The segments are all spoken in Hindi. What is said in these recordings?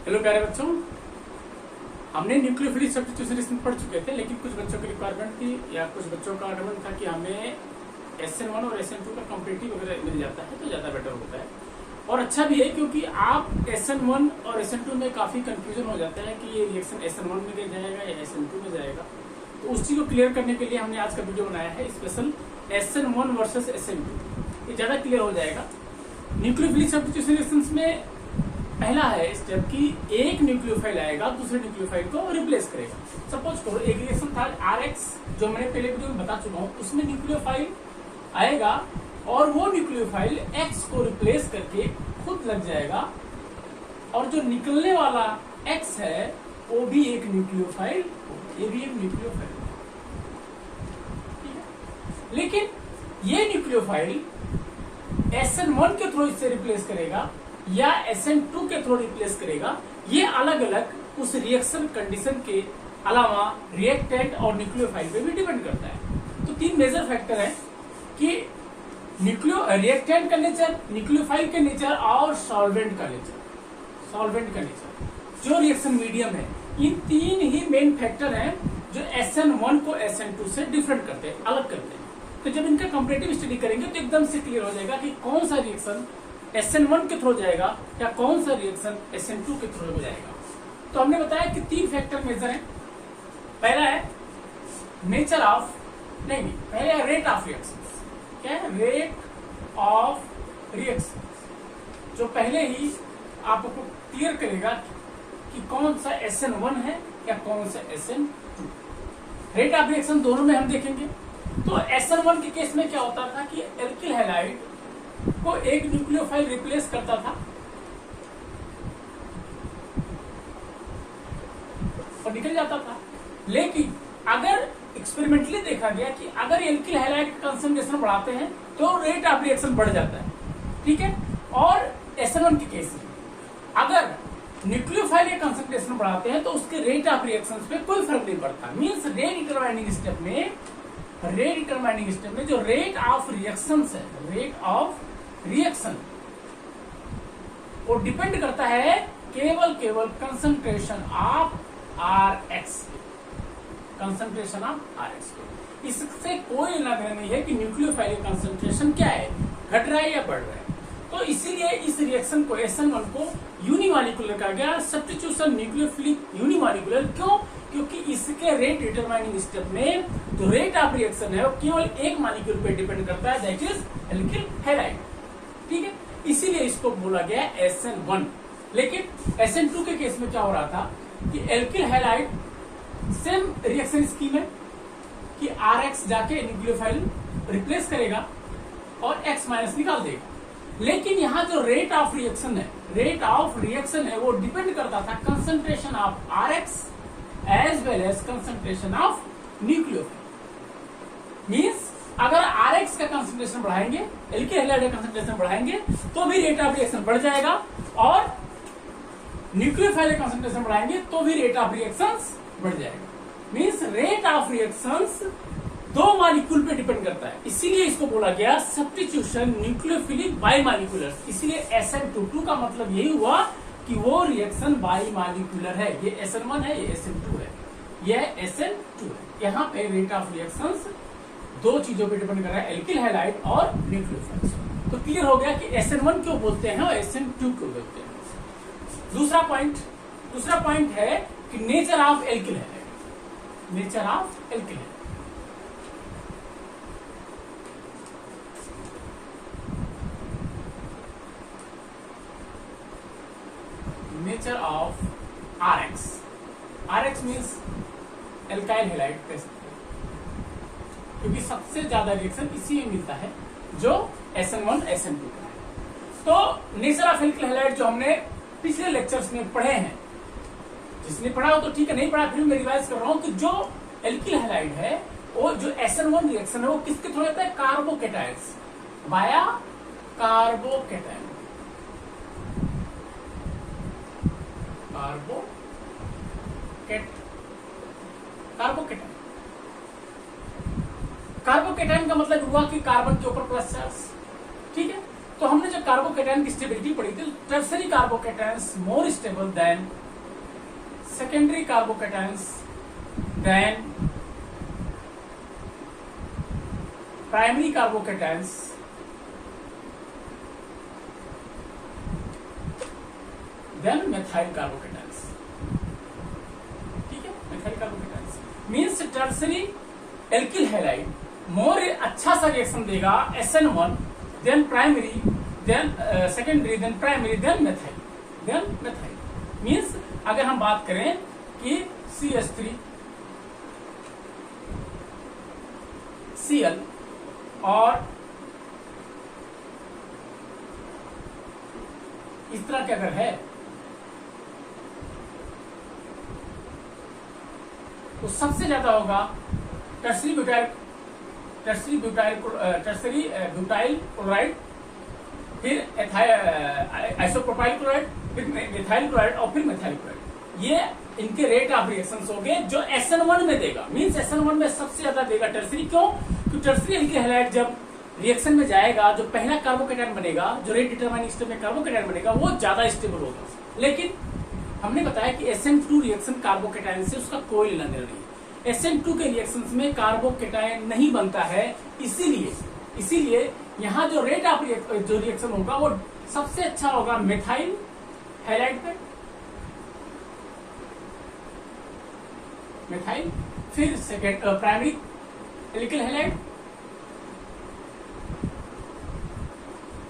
हेलो प्यारे बच्चों, हमने न्यूक्लियोफिलिक सब्स्टिट्यूशन पढ़ चुके थे, लेकिन कुछ बच्चों की रिक्वायरमेंट थी या कुछ बच्चों का आगमन था कि हमें SN1 और SN2 का कॉम्पिटिटिव वगैरह मिल जाता है तो ज्यादा बेटर होता है और अच्छा भी है, क्योंकि आप SN1 और SN2 में काफी कंफ्यूजन हो जाता है कि ये रिएक्शन SN1 में जाएगा या SN2 में जाएगा। तो उस चीज को क्लियर करने के लिए हमने आज का वीडियो बनाया है स्पेशल SN1 वर्सेस SN2। ये ज्यादा क्लियर हो जाएगा। न्यूक्लियोफिलिक सब्स्टिट्यूशन रिएक्शंस में पहला है स्टेप कि एक न्यूक्लियोफाइल आएगा दूसरे न्यूक्लियोफाइल को रिप्लेस करेगा। सपोज करो एक रिएक्शन था RX जो मैंने पहले वीडियो में बता चुका हूं, उसमें न्यूक्लियोफाइल आएगा और वो न्यूक्लियोफाइल X को रिप्लेस करके खुद लग जाएगा और जो निकलने वाला X है वो भी एक न्यूक्लियोफाइल, ये भी एक न्यूक्लियोफाइल। ठीक है, लेकिन ये न्यूक्लियोफाइल SN1 के थ्रू इससे रिप्लेस करेगा या SN2 के थ्रू रिप्लेस करेगा, ये अलग अलग उस रिएक्शन कंडीशन के अलावा रिएक्टेंट और न्यूक्लियोफाइल पे भी डिपेंड करता है। तो तीन मेजर फैक्टर है कि रिएक्टेंट का नेचर, न्यूक्लियोफाइल के नेचर और सॉल्वेंट का नेचर, जो रिएक्शन मीडियम है। इन तीन ही मेन फैक्टर हैं जो SN1 को SN2 से डिफरेंट करते हैं, अलग करते हैं। तो जब इनका कंपैरेटिव स्टडी करेंगे तो एकदम से क्लियर हो जाएगा कि कौन सा रिएक्शन SN1 के थ्रू जाएगा या कौन सा रिएक्शन SN2 के थ्रू जाएगा। तो हमने बताया कि तीन फैक्टर मेजर हैं। पहला है नेचर ऑफ, नहीं पहले है रेट ऑफ रिएक्शन। क्या है? रेट ऑफ रिएक्शन, जो पहले ही आपको क्लियर करेगा कि कौन सा SN1 है या कौन सा SN2। रेट ऑफ रिएक्शन दोनों में हम देखेंगे। तो SN1 के केस में क्या होता था कि एल्किल हैलाइड को एक न्यूक्लियोफाइल रिप्लेस करता था और निकल जाता था। लेकिन अगर एक्सपेरिमेंटली देखा गया कि अगर एल्किल हैलाइड का कंसंट्रेशन बढ़ाते हैं तो रेट ऑफ रिएक्शन बढ़ जाता है। ठीक है, और SN1 के केस में अगर न्यूक्लियोफाइल का कंसंट्रेशन बढ़ाते हैं तो उसके रेट ऑफ रिएक्शन पे कोई फर्क नहीं पड़ता। मींस रेट डिटरमाइनिंग स्टेप में जो रेट ऑफ रिएक्शन है, रेट ऑफ रिएक्शन वो डिपेंड करता है केवल कंसंट्रेशन ऑफ RX पे। इससे कोई लेना देना नहीं है कि न्यूक्लियोफाइल का कंसंट्रेशन क्या है, घट रहा है या बढ़ रहा है। तो इसीलिए इस रिएक्शन को SN1 को यूनिमॉलिक्यूलर कहा गया, सब्स्टिट्यूशन न्यूक्लियोफिलिक यूनिमॉलिक्यूलर। क्यों? क्योंकि इसके रेट डिटरमाइनिंग स्टेप में जो रेट ऑफ रिएक्शन है वो केवल एक मॉलिक्यूल पे डिपेंड करता है, दैट इज एल्किल हैलाइड। ठीक है, इसीलिए इसको बोला गया SN1। लेकिन SN2 के केस में क्या हो रहा था कि alkyl halide same reaction scheme है कि RX जाके न्यूक्लियोफाइल रिप्लेस करेगा और X माइनस निकाल देगा। लेकिन यहाँ जो रेट ऑफ रिएक्शन है वो डिपेंड करता था concentration of RX as well as concentration of nucleophile. Means अगर RX का कंसंट्रेशन बढ़ाएंगे, एल्किल हैलाइड का कंसंट्रेशन बढ़ाएंगे तो भी रेट ऑफ रिएक्शन बढ़ जाएगा, और न्यूक्लियोफाइल का कंसंट्रेशन बढ़ाएंगे तो भी रेट ऑफ रिएक्शंस बढ़ जाएगा। मींस रेट ऑफ रिएक्शंस दो मॉलिक्यूल पे डिपेंड करता है। इसीलिए इसको बोला गया सब्स्टिट्यूशन न्यूक्लियोफिलिक बाइमॉलिक्यूलर। इसलिए SN2 का मतलब यही हुआ कि वो रिएक्शन बाइमॉलिक्यूलर है। ये SN1 है, ये SN2 है, ये SN2 है। यहाँ पे रेट ऑफ रिएक्शंस दो चीजों पे डिपेंड कर रहा है, एल्किल हैलाइड और न्यूक्लियोफाइल। तो क्लियर हो गया कि SN1 क्यों बोलते हैं और SN2 क्यों बोलते हैं। दूसरा पॉइंट है कि nature of alkyl halide. Nature of alkyl halide, nature of RX means alkyl halide कह सकते हैं, क्योंकि सबसे ज्यादा रिएक्शन इसी में मिलता है जो SN1 SN2 का है। तो नेचर ऑफ एल्किल हैलाइड जो हमने पिछले लेक्चर्स में पढ़े हैं, जिसने पढ़ा हो तो ठीक है, नहीं पढ़ा फिर मैं रिवाइज कर रहा हूं कि जो एल्किल हैलाइड है वो जो SN1 रिएक्शन है वो किसके थ्रू होता है, कार्बोकेटायंस, बाया कार्बोकेटायन। कार्बोकेटायन का मतलब हुआ कि कार्बन के ऊपर प्लस चार्ज। ठीक है, तो हमने जब कार्बोकैटायन की स्टेबिलिटी पढ़ी थी, tertiary carbocations more stable than secondary carbocations than primary carbocations than methyl carbocations. ठीक है, methyl carbocations means tertiary alkyl halide more अच्छा सा रिएक्शन देगा SN1 than primary than secondary than primary than methyl means अगर हम बात करें कि CH3 Cl और इस तरह के अगर है तो सबसे ज्यादा होगा टर्सरी ब्यूटाइल क्लोराइड, फिर आइसोप्रोपाइल क्लोराइड, फिर मिथाइल क्लोराइड और फिर मिथाइल क्लोराइड। ये इनके रेट ऑफ रिएक्शंस हो गए जो SN1 में देगा। मींस SN1 में सबसे ज्यादा देगा टर्सरी। क्यों? क्योंकि टर्सरी एल्किल हैलाइड जब रिएक्शन में जाएगा, जो पहला कार्बोकैटायन बनेगा, जो रेट डिटरमाइनिंग स्टेप में कार्बोकैटायन बनेगा, वो ज्यादा स्टेबल होगा। लेकिन हमने बताया कि SN2 रिएक्शन कार्बोकैटायन से उसका कोई लेना देना नहीं। SN2 के रिएक्शंस में कार्बोकैटायन नहीं बनता है, इसीलिए यहाँ जो रेट ऑफ जो रिएक्शन होगा वो सबसे अच्छा होगा मिथाइल हैलाइड पे, मिथाइल, फिर सेकेंड प्राइमरी एल्किल हैलाइड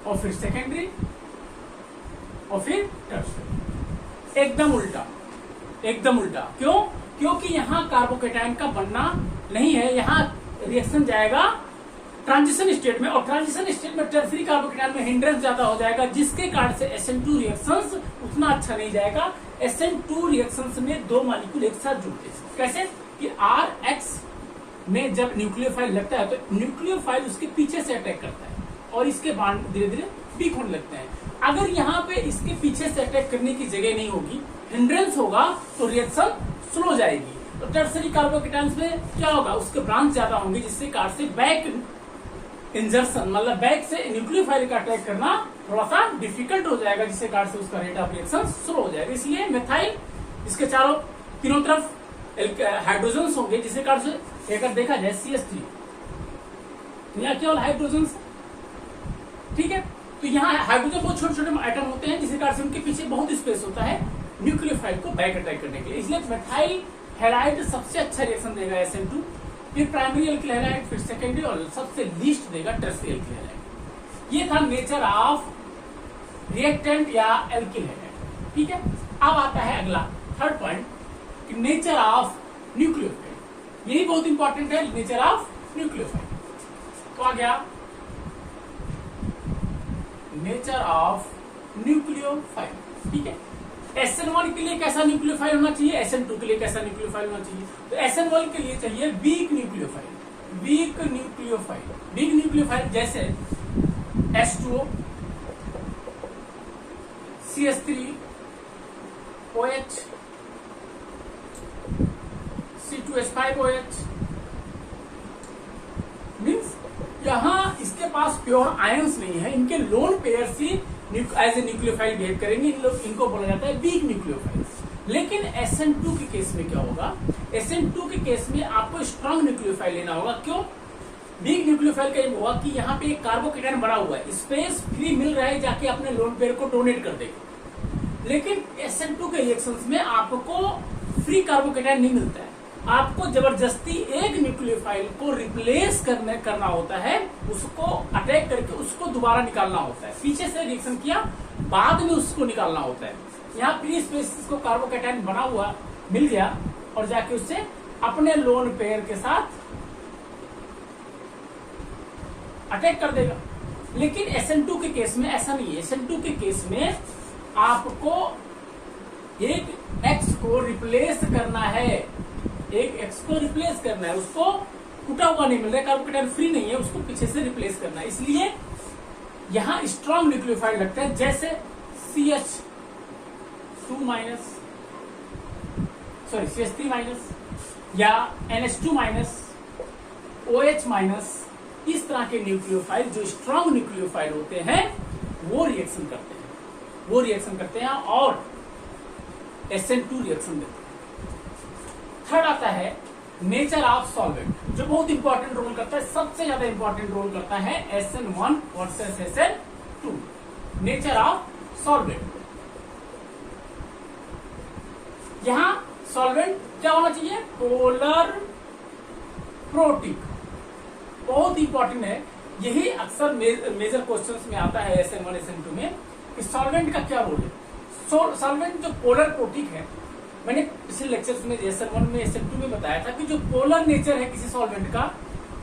और फिर सेकेंडरी और फिर टर्सरी। एकदम उल्टा। क्यों? क्योंकि यहाँ कार्बोकैटायन का बनना नहीं है, यहाँ रिएक्शन जाएगा ट्रांजिशन स्टेट में, और ट्रांजिशन स्टेट में टर्सरी कार्बोकैटायन में हिंड्रेंस ज्यादा हो जाएगा, जिसके कारण से SN2 रिएक्शंस उतना अच्छा नहीं जाएगा। SN2 रिएक्शंस में दो मॉलिक्यूल एक साथ जुड़ते हैं। कैसे? कि RH में जब न्यूक्लियोफाइल लगता है तो न्यूक्लियोफाइल उसके पीछे से अटैक करता है और इसके बांड धीरे धीरे वीक होने लगते हैं। अगर यहाँ पे इसके पीछे से अटैक करने की जगह नहीं होगी, हिंड्रेंस होगा, तो रिएक्शन स्लो जाएगी। तो टर्सरी कार्बोकैटायंस में क्या होगा? उसके ब्रांच ज्यादा होंगे, जिससे कारण से बैक इंजर्सन मतलब बैक से न्यूक्लियोफाइल का अटैक करना थोड़ा सा डिफिकल्ट हो जाएगा, जिससे कारण से उसका रेट ऑफ रिएक्शन स्लो हो जाएगा। इसलिए मेथाइल इसके तीनों तरफ हाइड्रोजन होंगे, जिससे कारण से अगर देखा जाए CH3 यहाँ केवल हाइड्रोजन। ठीक है, तो यहाँ हाइड्रोजन बहुत छोटे छोटे आइटम होते हैं, जिसके कारण से उनके पीछे बहुत स्पेस होता है न्यूक्लियोफाइल को बैक अटैक करने के लिए। इसलिए मेथाइल हैलाइड सबसे अच्छा रिएक्शन देगा SN2, फिर प्राइमरी एल्किल हैलाइड, फिर सेकेंडरी और सबसे लीस्ट देगा टर्सरी एल्किल हैलाइड। ये था नेचर ऑफ रिएक्टेंट या एल्किल हैलाइड। ठीक है, अब आता है अगला थर्ड पॉइंट कि नेचर ऑफ न्यूक्लियोफाइल। यही बहुत इंपॉर्टेंट है, नेचर ऑफ न्यूक्लियोफाइल। तो आ गया नेचर ऑफ न्यूक्लियोफाइल। ठीक है, SN1 के लिए कैसा न्यूक्लियोफाइल होना चाहिए, SN2 के लिए कैसा न्यूक्लियोफाइल होना चाहिए। तो SN1 के लिए चाहिए वीक न्यूक्लियोफाइल जैसे H2O, CH3, OH, C2H5OH। Means यहाँ इसके पास प्योर आयंस नहीं है, इनके लोन पेयर्स ही एज ए न्यूक्लियोफाइल बिहेव करेंगे, इनको बोला जाता है वीक न्यूक्लियोफाइल। लेकिन SN2 के केस में क्या होगा? SN2 के केस में आपको स्ट्रॉन्ग न्यूक्लियोफाइल लेना होगा। क्यों? वीक न्यूक्लियोफाइल का ये हुआ कि यहाँ पे एक कार्बोकैटायन बड़ा हुआ है, स्पेस फ्री मिल रहा है, जाके अपने लोन पेयर को डोनेट कर देगा। लेकिन SN2 के रिएक्शंस में आपको फ्री कार्बोकैटायन नहीं मिलता है, आपको जबरदस्ती एक न्यूक्लियोफाइल को रिप्लेस करना होता है, उसको अटैक करके उसको दोबारा निकालना होता है। पीछे से रिएक्शन किया, बाद में उसको निकालना होता है। यहाँ फ्री स्पेस को कार्बोकैटायन बना हुआ मिल गया और जाके उससे अपने लोन पेयर के साथ अटैक कर देगा। लेकिन SN2 के केस में ऐसा नहीं है। SN2 के केस में आपको एक X को रिप्लेस करना है, उसको टूटा हुआ नहीं मिल रहा है, कार्बोकैटायन फ्री नहीं है, उसको पीछे से रिप्लेस करना है। इसलिए यहाँ स्ट्रॉन्ग न्यूक्लियोफाइल लगता है, जैसे CH3- या NH2- OH-, इस तरह के न्यूक्लियोफाइल जो स्ट्रॉन्ग न्यूक्लियोफाइल होते हैं, वो रिएक्शन करते हैं और SN2 रिएक्शन देते हैं। थर्ड आता है नेचर ऑफ सॉल्वेंट, जो बहुत इंपॉर्टेंट रोल करता है, सबसे ज्यादा इंपॉर्टेंट रोल करता है SN1 versus SN2, nature of solvent. यहां सॉल्वेंट क्या होना चाहिए? पोलर प्रोटिक, बहुत इंपॉर्टेंट है। यही अक्सर मेजर क्वेश्चंस में आता है SN1 SN2 में कि सॉल्वेंट का क्या रोल है। सॉल्वेंट जो पोलर प्रोटिक है, मैंने पिछले लेक्चर्स में SN1 में SN2 में बताया था कि जो पोलर नेचर है किसी सॉल्वेंट का,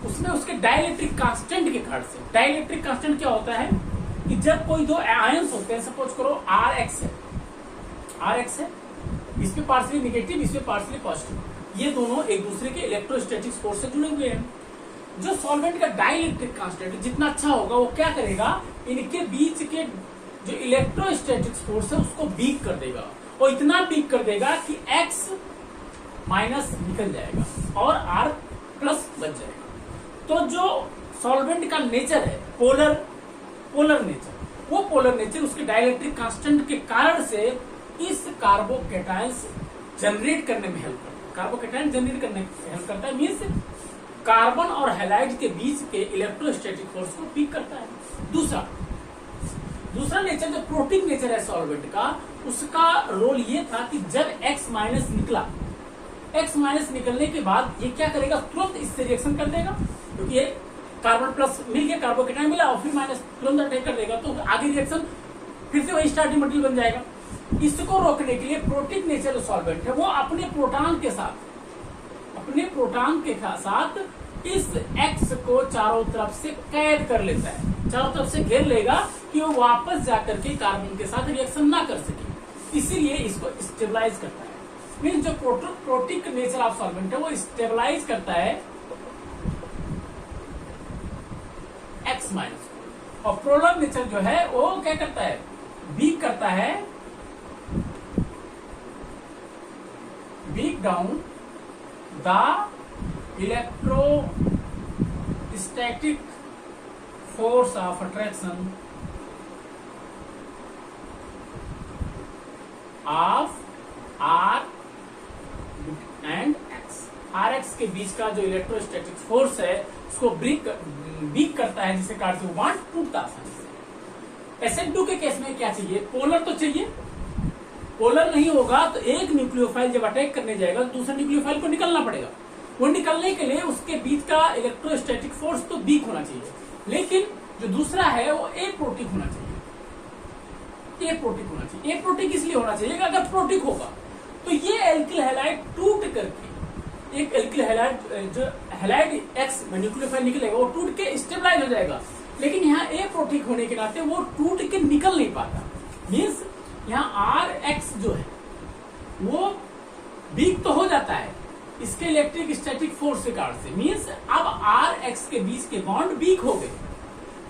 उसमें उसके डाइलेक्ट्रिक कांस्टेंट के कारण से, डाइलेक्ट्रिक कांस्टेंट क्या होता है कि जब कोई दो आयंस होते हैं, सपोज करो RX है, इस पे पार्शियली निगेटिव, इस पे पार्शियली पॉजिटिव, ये दोनों एक दूसरे के इलेक्ट्रोस्टैटिक फोर्स से जुड़े हुए हैं। जो सॉल्वेंट का डाइलेक्ट्रिक कांस्टेंट जितना अच्छा होगा, वो क्या करेगा, इनके बीच के जो इलेक्ट्रोस्टैटिक फोर्स है उसको वीक कर देगा, और इतना वीक कर देगा कि X माइनस निकल जाएगा और R प्लस बच जाएगा। तो जो सॉल्वेंट का नेचर है पोलर नेचर, वो पोलर नेचर उसके डाइलेक्ट्रिक कांस्टेंट के कारण से इस कार्बोकेटायंस जनरेट करने में हेल्प करता है। कार्बोकेटायन जनरेट करने में हेल्प करता है, मीन्स कार्बन और हैलाइड के बीच के इलेक्ट्रोस्टैटिक फोर्स को वीक करता है। दूसरा नेचर जो प्रोटिक नेचर है सॉल्वेंट का, उसका रोल ये था कि जब X माइनस निकला, X माइनस निकलने के बाद ये क्या करेगा, तुरंत इससे रिएक्शन कर देगा, क्योंकि ये कार्बन प्लस मिल गया, कार्बोकेटायन मिला, और फिर माइनस तुरंत अटैक कर देगा, तो आगे रिएक्शन फिर से वही स्टार्टिंग मटेरियल बन जाएगा। इसको रोकने के लिए प्रोटिक नेचर जो सॉल्वेंट है, वो अपने प्रोटॉन के साथ इस X को चारों तरफ से कैद कर लेता है, चारों तरफ से घेर लेगा कि वो वापस जाकर के कार्बन के साथ रिएक्शन ना कर सके, इसीलिए इसको स्टेबलाइज करता है। मीन्स जो प्रोटिक नेचर ऑफ सॉल्वेंट है वो स्टेबलाइज करता है X माइनस को, और पोलर नेचर जो है वो क्या करता है, वीक करता है, weak down the electrostatic force of attraction of R and X। RX के बीच का जो इलेक्ट्रोस्टैटिक फोर्स है उसको वीक करता है, जिसके कारण से बॉन्ड टूटता आसानी से। SN2 के केस में क्या चाहिए, पोलर तो चाहिए, पोलर नहीं होगा तो एक न्यूक्लियोफाइल जब अटैक करने जाएगा तो दूसरे न्यूक्लियोफाइल को निकलना पड़ेगा। वो निकलने के लिए उसके बीच का इलेक्ट्रोस्टैटिक फोर्स तो वीक होना चाहिए, लेकिन जो दूसरा है वो एप्रोटिक होना चाहिए। एप्रोटिक इसलिए होना चाहिए कि अगर प्रोटिक होगा तो ये एल्किल हैलाइड टूट करके, एक एल्किल हैलाइड जो हैलाइड X में न्यूक्लियोफाइल निकलेगा वो टूट के स्टेबलाइज हो जाएगा, लेकिन यहाँ एप्रोटिक होने के नाते वो टूट के निकल नहीं पाता। मीन्स यहाँ RX जो है वो वीक तो हो जाता है इसके इलेक्ट्रिक स्टैटिक फोर्स के कारण से, मीन्स अब RX के बीच के बॉन्ड वीक हो गए,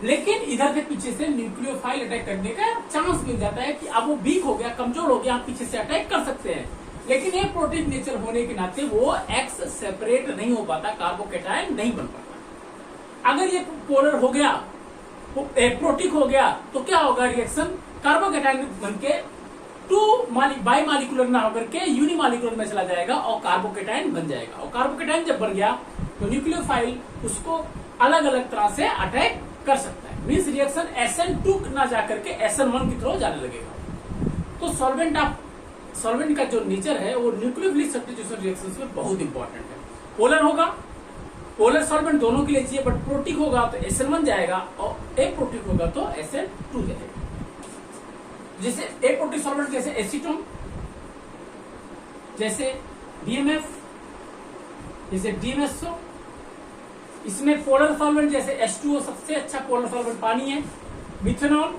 लेकिन इधर के पीछे से न्यूक्लियोफाइल अटैक करने का चांस मिल जाता है कि अब वो वीक हो गया, कमजोर हो गया, आप पीछे से अटैक कर सकते हैं। लेकिन ये प्रोटीन नेचर होने के नाते वो X सेपरेट नहीं हो पाता, कार्बोकेटायन नहीं बन पाता। अगर ये पोलर हो गया, प्रोटिक हो गया, तो क्या होगा रिएक्शन, कार्बोकेटायन बनके बाई मालिकुलर ना होकर के यूनिमालिकुलर में चला जाएगा और कार्बोकेटायन बन जाएगा। और कार्बोकेटायन जब बन गया तो न्यूक्लियोफाइल उसको अलग अलग तरह से अटैक कर सकता है। मीन्स रिएक्शन SN2 ना जाकर के SN1 की तरफ जाने लगेगा। तो सॉल्वेंट का जो नेचर है वो न्यूक्लियोफिलिक सब्स्टिट्यूशन रिएक्शंस में बहुत इंपॉर्टेंट है। पोलर होगा, पोलर सॉल्वेंट दोनों के लिए चाहिए, बट प्रोटिक होगा तो SN1 जाएगा और एप्रोटिक होगा तो SN2 जाएगा। जैसे एप्रोटिक सॉल्वेंट जैसे एसीटोन, जैसे DMF, जैसे DMSO। इसमें पोलर सॉल्वेंट जैसे H2O सबसे अच्छा पोलर सॉल्वेंट पानी है। मिथेनॉल,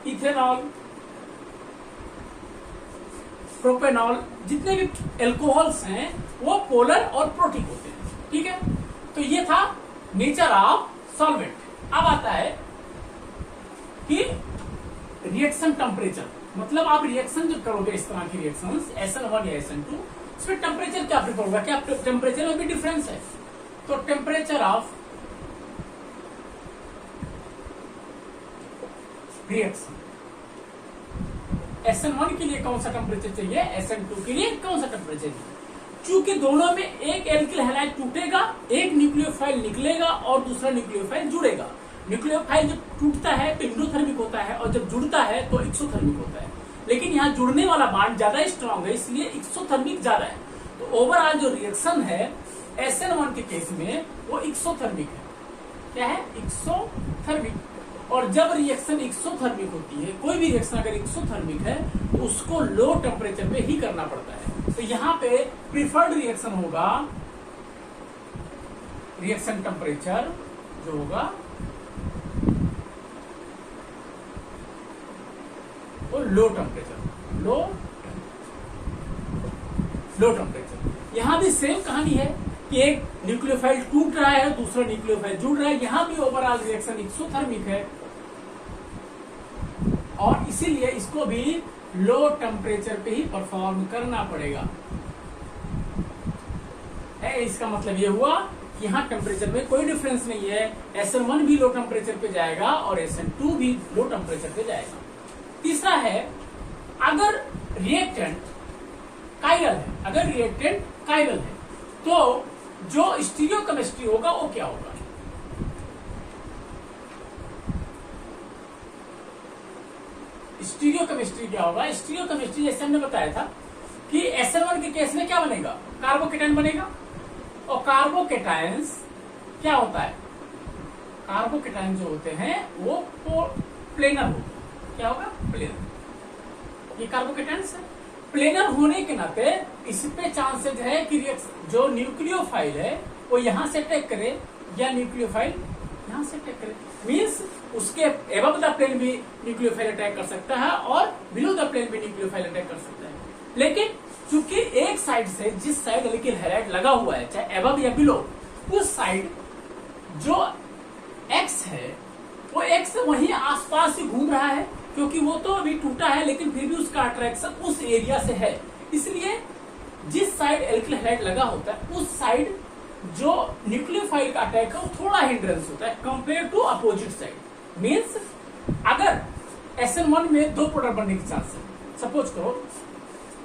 इथेनॉल, प्रोपेनॉल, जितने भी एल्कोहल्स हैं वो पोलर और प्रोटिक होते हैं। ठीक है, तो ये था नेचर ऑफ सॉल्वेंट। अब आता है कि रिएक्शन टेम्परेचर, मतलब आप रिएक्शन जो करोगे इस तरह की रिएक्शंस SN1 या SN2, उसमें टेम्परेचर क्या प्रिफर होगा, क्या टेम्परेचर में भी डिफरेंस है। तो टेम्परेचर ऑफ रिएक्शन। SN1 के लिए कौन सा टेम्परेचर चाहिए, SN2 के लिए कौन सा टेम्परेचर चाहिए। चूंकि दोनों में एक एल्किल हैलाइड टूटेगा, एक न्यूक्लियोफाइल निकलेगा और दूसरा न्यूक्लियोफाइल जुड़ेगा। न्यूक्लियोफाइल जब टूटता है तो इंडोथर्मिक होता है और जब जुड़ता है तो एक्सोथर्मिक होता है, लेकिन यहाँ जुड़ने वाला बॉन्ड ज्यादा स्ट्रांग है, इसलिए एक्सोथर्मिक ज्यादा है। तो ओवरऑल जो रिएक्शन है SN1 के केस में वो एक्सोथर्मिक है। क्या है, एक्सोथर्मिक। और जब रिएक्शन एक्सोथर्मिक होती है, कोई भी रिएक्शन अगर एक्सोथर्मिक है तो उसको लो टेम्परेचर पे ही करना पड़ता है। तो यहाँ पे प्रिफर्ड रिएक्शन होगा, रिएक्शन टेम्परेचर जो होगा वो लो टेम्परेचर, लो टेम्परेचर। यहां भी सेम कहानी है कि एक न्यूक्लियोफाइल टूट रहा है, दूसरा न्यूक्लियोफाइल जुड़ रहा है। यहां भी ओवरऑल रिएक्शन एक्सोथर्मिक है और इसीलिए इसको भी लो टेम्परेचर पे ही परफॉर्म करना पड़ेगा। इसका मतलब ये हुआ कि यहाँ टेम्परेचर में कोई डिफरेंस नहीं है। SN1 भी लो टेम्परेचर पे जाएगा और SN2 भी लो टेम्परेचर पे जाएगा। तीसरा है, अगर रिएक्टेंट कायरल है, अगर रिएक्टेंट कायरल है तो जो स्टीरियोकेमिस्ट्री होगा वो क्या होगा। स्टीरियोकेमिस्ट्री क्या होगा, स्टीरियोकेमिस्ट्री जैसे हमने बताया था कि SN1 के केस में क्या बनेगा, कार्बोकेटाइन बनेगा। और कार्बोकेटाइंस क्या होता है, कार्बोकेटाइन जो होते हैं वो प्लेनर होगा। क्या होगा, प्लेनर। ये कार्बोकेटाइंस है। प्लेनर होने के नाते इस पे चांसेज है कि जो न्यूक्लियोफाइल है वो यहां से अटैक करे या न्यूक्लियोफाइल यहां से अटैक करे। मीन्स उसके एबव द प्लेन भी न्यूक्लियोफाइल अटैक कर सकता है और बिलो द प्लेन भी न्यूक्लियोफाइल अटैक कर सकता है। लेकिन चूंकि एक साइड से, जिस साइड एल्किल हैलाइड लगा हुआ है, चाहे एबव या बिलो, उस साइड जो एक्स है वो एक्स वहीं आसपास ही घूम रहा है, क्योंकि वो तो अभी टूटा है लेकिन फिर भी उसका अट्रैक्शन उस एरिया से है। इसलिए जिस साइड एल्किल हैलाइड लगा होता है उस साइड जो न्यूक्लियोफाइल का अटैक है वो थोड़ा हिंड्रेंस होता है compare to opposite side. Means अगर SN1 में दो प्रोडक्ट बनने की चांस है, सपोज करो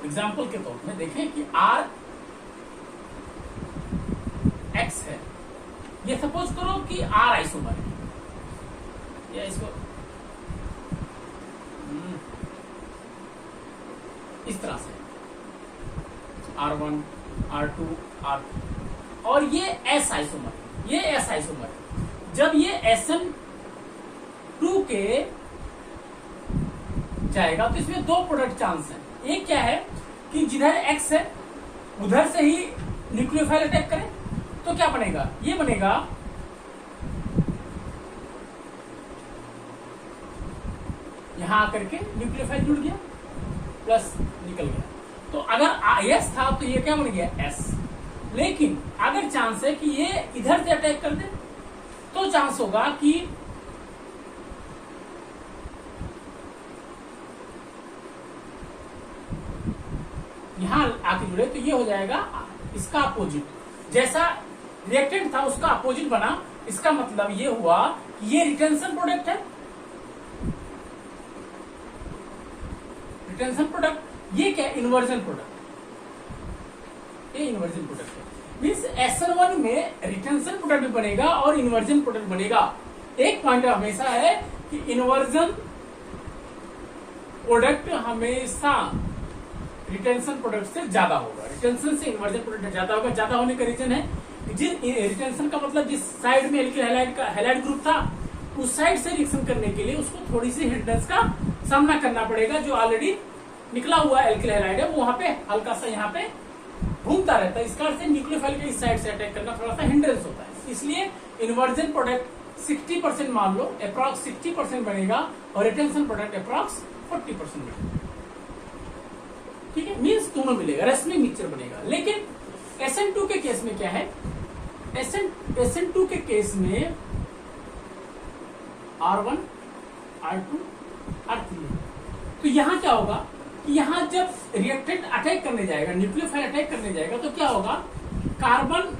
एग्जाम्पल के तौर में देखें कि R X है, ये सपोज करो कि R आइसोमर है, या इसको इस तरह से R1 R2 R2 और ये S आइसोमर, ये S आइसोमर है। जब ये SN2 के जाएगा तो इसमें दो प्रोडक्ट चांस है। एक क्या है कि जिधर X है उधर से ही न्यूक्लियोफाइल अटैक करे तो क्या बनेगा, ये बनेगा यहां आकर के न्यूक्लियोफाइल जुड़ गया प्लस निकल गया। तो अगर S था तो ये क्या बन गया S। लेकिन अगर चांस है कि ये इधर से अटैक कर दे तो चांस होगा कि यहां आके जुड़े तो ये हो जाएगा इसका अपोजिट। जैसा रिएक्टेंट था उसका अपोजिट बना। इसका मतलब ये हुआ कि ये रिटेंशन प्रोडक्ट है, रिटेंशन प्रोडक्ट। ये क्या, इन्वर्जन प्रोडक्ट। ये इन्वर्जन प्रोडक्ट है। मीन्स SN1 में रिटेंशन प्रोडक्ट भी बनेगा और इन्वर्जन प्रोडक्ट बनेगा। एक पॉइंट हमेशा है कि इन्वर्जन प्रोडक्ट हमेशा रिटेंशन प्रोडक्ट से ज्यादा होगा, रिटेंशन से इन्वर्जन प्रोडक्ट ज्यादा होगा। ज्यादा होने का रीजन है जिस रिटेंशन का मतलब जिस साइड में एल्किल हैलाइड ग्रुप था उस साइड से रिएक्शन करने के लिए उसको थोड़ी सी हिंड्रेंस का सामना करना पड़ेगा। जो ऑलरेडी निकला हुआ एल्किल हैलाइड है वो वहां पे हल्का सा यहाँ पे घूमता रहता है। इसका अर्थ न्यूक्लियोफाइल के इस साइड से अटैक करना थोड़ा सा हिंड्रेंस होता है। इसलिए इन्वर्जन प्रोडक्ट 60% मान लो, अप्रॉक्स 60% बनेगा और रिटेंशन प्रोडक्ट अप्रॉक्स 40% बनेगा। ठीक है, मीन्स दोनों मिलेगा, रस्मी मिक्सचर बनेगा। लेकिन SN2 के केस में क्या है, SN2 के केस में R1 R2 R3 है। तो यहां क्या होगा कि यहां जब रिएक्टेंट अटैक करने जाएगा, न्यूक्लियोफाइल अटैक करने जाएगा तो क्या होगा, कार्बन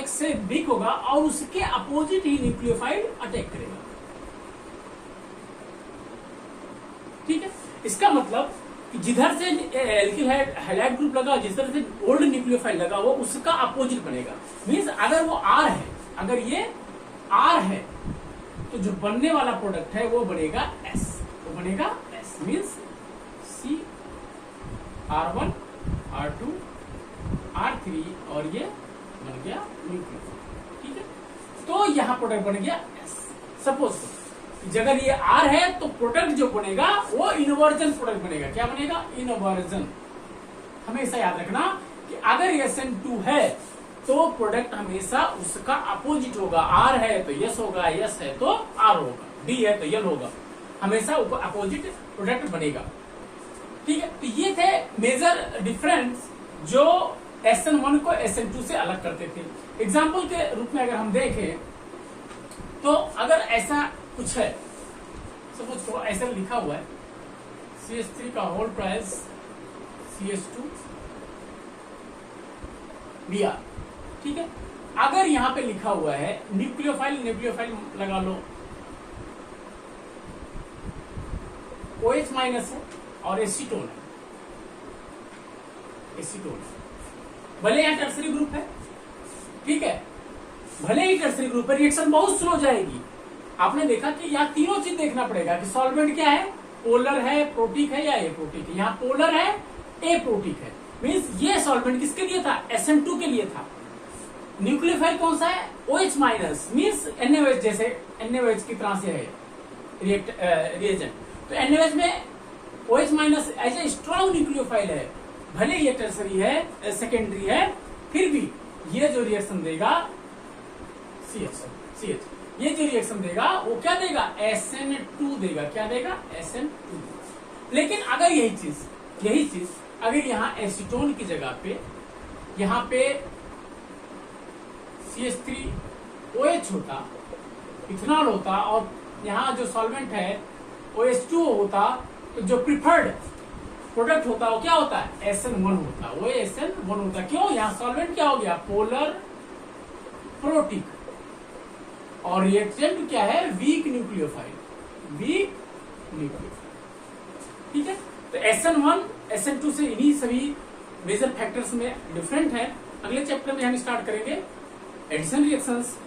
प्रोडक्ट से वीक होगा और उसके अपोजिट ही न्यूक्लियोफाइल अटैक करेगा। ठीक है, इसका मतलब कि जिधर से एल्किल हैलाइड ग्रुप लगा, जिस तरह से ओल्ड न्यूक्लियोफाइल लगा, वो उसका अपोजिट बनेगा। मीन्स अगर वो आर है, अगर ये आर है, तो जो बनने वाला प्रोडक्ट है वो बनेगा एस, वो बनेगा एस। मीन्स सी R1 R2 R3 और ये बन गया न्यूक्लियोफाइल। ठीक है, तो यहां प्रोडक्ट बन गया एस। सपोज अगर ये आर है तो प्रोडक्ट जो बनेगा वो इनवर्जन प्रोडक्ट बनेगा। क्या बनेगा? इनवर्जन। हमेशा याद रखना कि अगर SN2 है तो प्रोडक्ट हमेशा उसका अपोजिट होगा। आर है तो यस होगा, यस है तो आर होगा, डी है तो यल होगा, हमेशा अपोजिट प्रोडक्ट बनेगा। ठीक है, तो ये थे मेजर डिफरेंस जो SN1 को SN2 से अलग करते थे। एग्जाम्पल के रूप में अगर हम देखें तो अगर ऐसा कुछ है, सपोज को ऐसा लिखा हुआ है CH3 का होल प्राइस CH2 Br। ठीक है, अगर यहां पे लिखा हुआ है न्यूक्लियोफाइल लगा लो, OH माइनस है और एसीटोन है, भले यहां टर्सरी ग्रुप है। ठीक है, भले ही टर्सरी ग्रुप है, रिएक्शन बहुत स्लो जाएगी। आपने देखा कि यहाँ तीनों चीज देखना पड़ेगा कि सॉल्वेंट क्या है, पोलर है, प्रोटिक है या एप्रोटिक है। यहाँ पोलर है, एप्रोटिक है। मीन्स ये सॉल्वेंट किसके लिए था? SN2 के लिए था। न्यूक्लियोफाइल कौन सा है? OH माइनस, मीन्स NaOH, जैसे NaOH की तरह से है रिएजेंट। तो NaOH में OH minus as a strong nucleophile है। भले ये टर्सरी है, सेकेंडरी है, फिर भी ये जो रिएक्शन देगा CH, ये जो रिएक्शन देगा वो क्या देगा? SN2 देगा। क्या देगा? SN2। लेकिन अगर यही चीज अगर यहाँ एसीटोन की जगह पे यहाँ पे CH3OH होता, इथेनॉल होता, और यहाँ जो सॉल्वेंट है OH2 होता, तो जो प्रिफर्ड प्रोडक्ट होता वो क्या होता है? SN1 होता, वो SN1 होता। क्यों? यहाँ सॉल्वेंट क्या हो गया? पोलर, प्रोटिक, और रिएक्टेंट क्या है? Weak nucleophile. ठीक है, तो SN1 SN2 से इन्हीं सभी मेजर फैक्टर्स में डिफरेंट है। अगले चैप्टर में हम स्टार्ट करेंगे एडिशन रिएक्शंस।